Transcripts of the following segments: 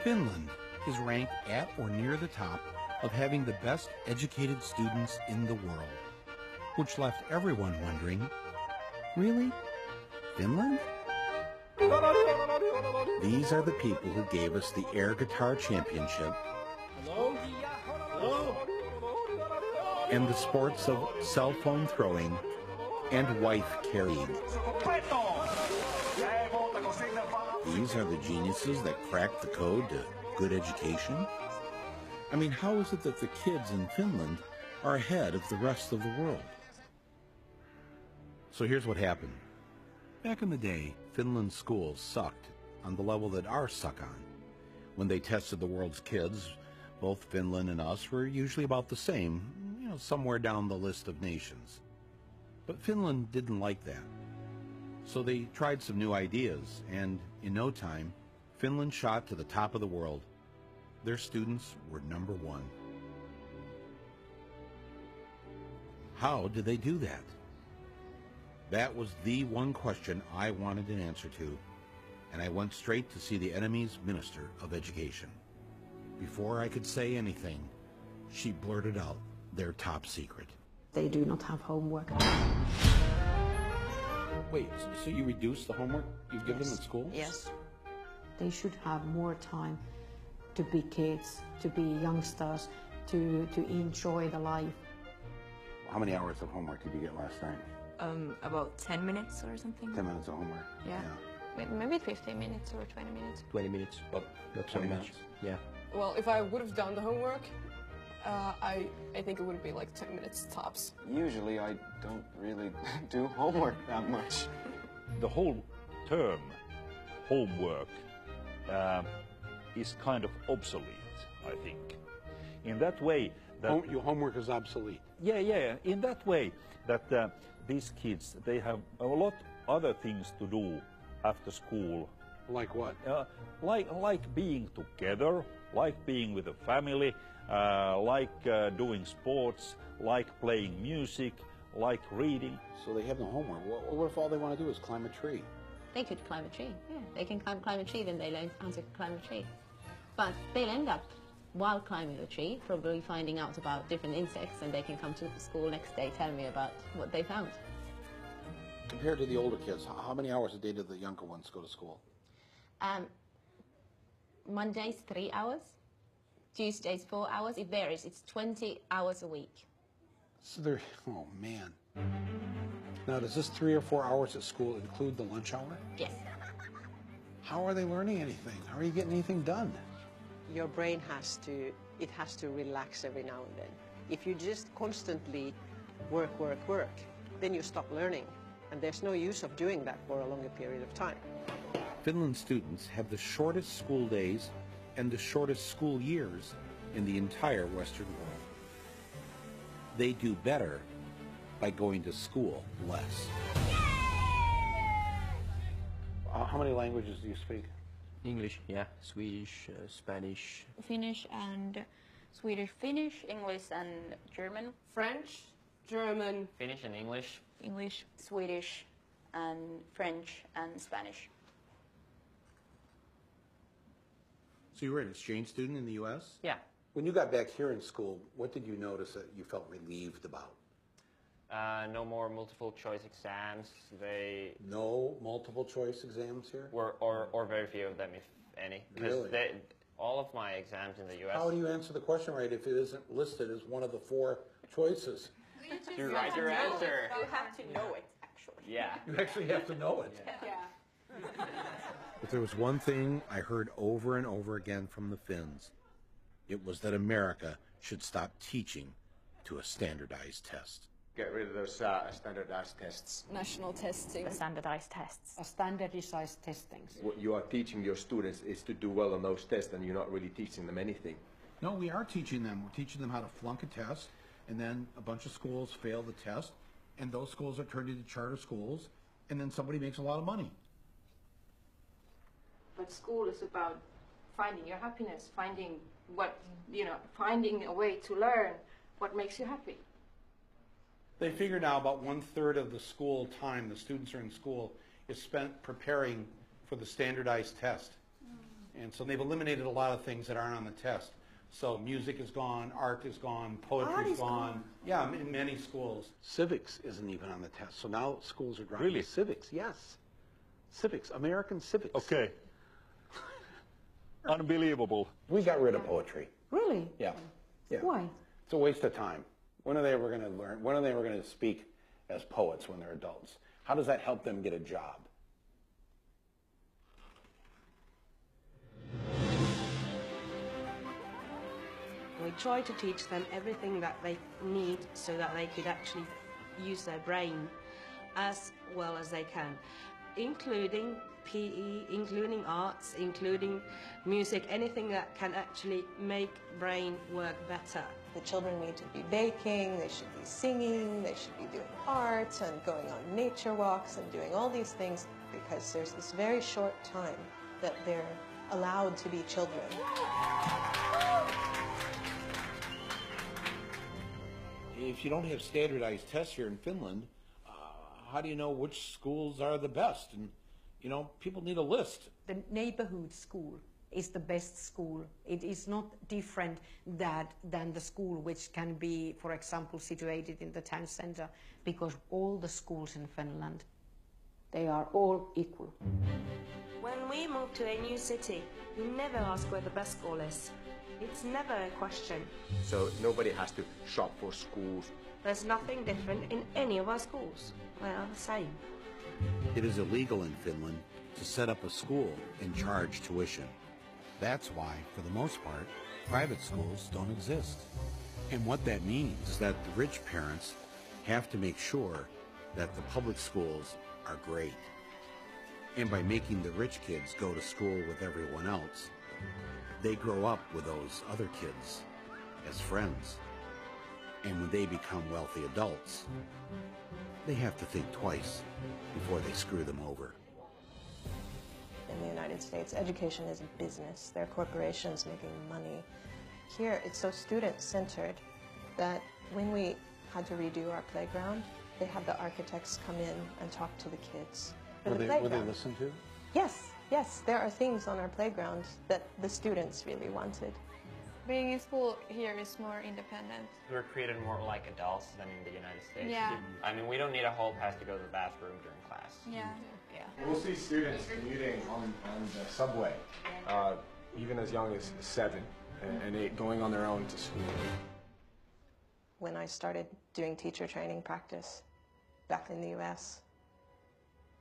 Finland is ranked at or near the top of having the best educated students in the world, which left everyone wondering, really? Finland? These are the people who gave us the air guitar championship. Hello? Hello? And the sports of cell phone throwing and wife carrying. These are the geniuses that cracked the code to good education. I mean, how is it that the kids in Finland are ahead of the rest of the world? So here's what happened. Back in the day, Finland's schools sucked on the level that ours suck on. When they tested the world's kids, both Finland and us were usually about the same, somewhere down the list of nations. But Finland didn't like that. So they tried some new ideas, and in no time, Finland shot to the top of the world. Their students were #1. How did they do that? That was the one question I wanted an answer to, and I went straight to see the enemy's Minister of Education. Before I could say anything, she blurted out their top secret. They do not have homework. Wait, so you reduce the homework you give them at school? Yes. They should have more time to be kids, to be youngsters, to enjoy the life. How many hours of homework did you get last night? About 10 minutes or something. 10 minutes of homework? Yeah. Maybe 15 minutes or 20 minutes. 20 minutes, but not so much. Yeah. Well, if I would have done the homework, I think it would be like 10 minutes tops. Usually I don't really do homework that much. The whole term homework is kind of obsolete, I think. In that way that... Your homework is obsolete. Yeah. In that way that these kids, they have a lot other things to do after school. Like what? Like being together, like being with a family, like doing sports, like playing music, like reading. So they have no homework. What if all they want to do is climb a tree? They could climb a tree, yeah. They can climb a tree, then they learn how to climb a tree. But they'll end up, while climbing the tree, probably finding out about different insects, and they can come to the school next day telling me about what they found. Compared to the older kids, how many hours a day do the younger ones go to school? Mondays, 3 hours. Tuesdays, 4 hours. It varies. It's 20 hours a week. So they're, oh man. Now, does this 3 or 4 hours at school include the lunch hour? Yes. How are they learning anything? How are you getting anything done? Your brain has to relax every now and then. If you just constantly work, then you stop learning. And there's no use of doing that for a longer period of time. Finland students have the shortest school days and the shortest school years in the entire Western world. They do better by going to school less. How many languages do you speak? English, yeah. Swedish, Spanish. Finnish and Swedish. Finnish, English and German. French, German. Finnish and English. English, Swedish and French and Spanish. So you were an exchange student in the U.S.? Yeah. When you got back here in school, what did you notice that you felt relieved about? No more multiple choice exams. No multiple choice exams here? Or very few of them, if any. Really? Because all of my exams in the U.S. How do you answer the question right if it isn't listed as one of the 4 choices? You write your answer. You have to know it, actually. Yeah. You actually have to know it. Yeah. If there was one thing I heard over and over again from the Finns, it was that America should stop teaching to a standardized test. Get rid of those standardized tests. National testing. The standardized tests. Standardized testings. What you are teaching your students is to do well on those tests, and you're not really teaching them anything. No, we are teaching them. We're teaching them how to flunk a test, and then a bunch of schools fail the test, and those schools are turned into charter schools, and then somebody makes a lot of money. But school is about finding your happiness, finding finding a way to learn what makes you happy. They figure now about 1/3 of the school time the students are in school is spent preparing for the standardized test. And so they've eliminated a lot of things that aren't on the test. So music is gone, art is gone, poetry is gone. Yeah, in many schools. Civics isn't even on the test. So now schools are dropping Really? civics. Yes. Civics, American civics. Okay. Unbelievable. We got rid of poetry. Really? Yeah. Yeah. Why? It's a waste of time. When are they ever going to learn? When are they ever going to speak as poets when they're adults? How does that help them get a job? We try to teach them everything that they need so that they could actually use their brain as well as they can, including PE, including arts, including music, anything that can actually make brain work better. The children need to be baking, they should be singing, they should be doing art and going on nature walks and doing all these things because there's this very short time that they're allowed to be children. If you don't have standardized tests here in Finland, how do you know which schools are the best? And, you know, people need a list. The neighborhood school is the best school. It is not different than the school which can be, for example, situated in the town center, because all the schools in Finland, they are all equal. When we move to a new city, we never ask where the best school is. It's never a question. So nobody has to shop for schools. There's nothing different in any of our schools. They are the same. It is illegal in Finland to set up a school and charge tuition. That's why, for the most part, private schools don't exist. And what that means is that the rich parents have to make sure that the public schools are great. And by making the rich kids go to school with everyone else, they grow up with those other kids as friends. And when they become wealthy adults, they have to think twice before they screw them over. In the United States, education is a business. They're corporations making money. Here, it's so student-centered that when we had to redo our playground, they had the architects come in and talk to the kids. Were they listened to? Yes, yes. There are things on our playground that the students really wanted. Being in school here is more independent. We're treated more like adults than in the United States. Yeah. I mean, we don't need a hall pass to go to the bathroom during class. Yeah. Yeah. We'll see students commuting on the subway, even as young as 7 and 8, going on their own to school. When I started doing teacher training practice back in the US,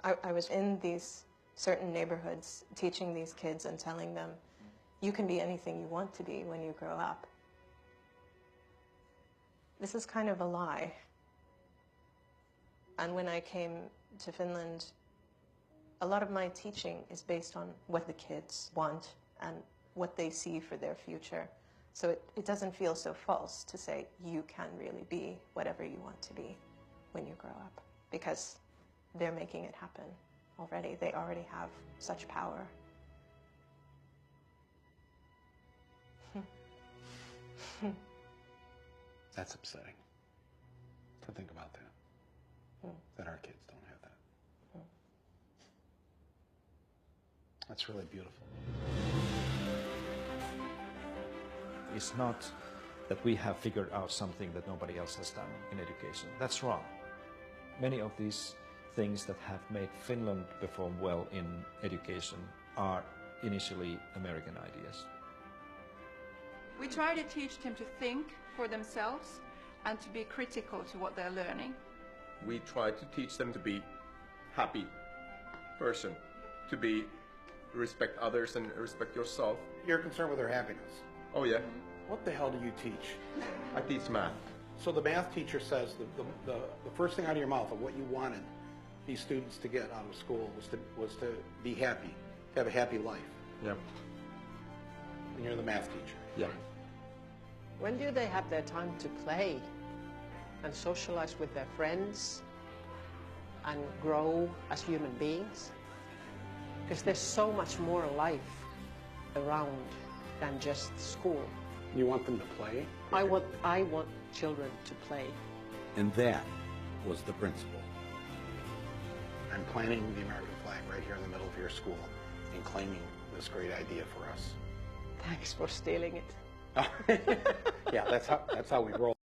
I was in these certain neighborhoods teaching these kids and telling them, you can be anything you want to be when you grow up. This is kind of a lie. And when I came to Finland, a lot of my teaching is based on what the kids want and what they see for their future. So it doesn't feel so false to say you can really be whatever you want to be when you grow up, because they're making it happen already. They already have such power. That's upsetting to think about that, that our kids don't have that. That's really beautiful. It's not that we have figured out something that nobody else has done in education. That's wrong. Many of these things that have made Finland perform well in education are initially American ideas. We try to teach them to think for themselves and to be critical to what they're learning. We try to teach them to be happy person, to respect others and respect yourself. You're concerned with their happiness. Oh yeah. What the hell do you teach? I teach math. So the math teacher says the first thing out of your mouth of what you wanted these students to get out of school was to be happy, to have a happy life. Yep. And you're the math teacher. Yeah. When do they have their time to play and socialize with their friends and grow as human beings? Because there's so much more life around than just school. You want them to play? I want children to play. And that was the principle. I'm planting the American flag right here in the middle of your school and claiming this great idea for us. Thanks for stealing it. Yeah, that's how we roll.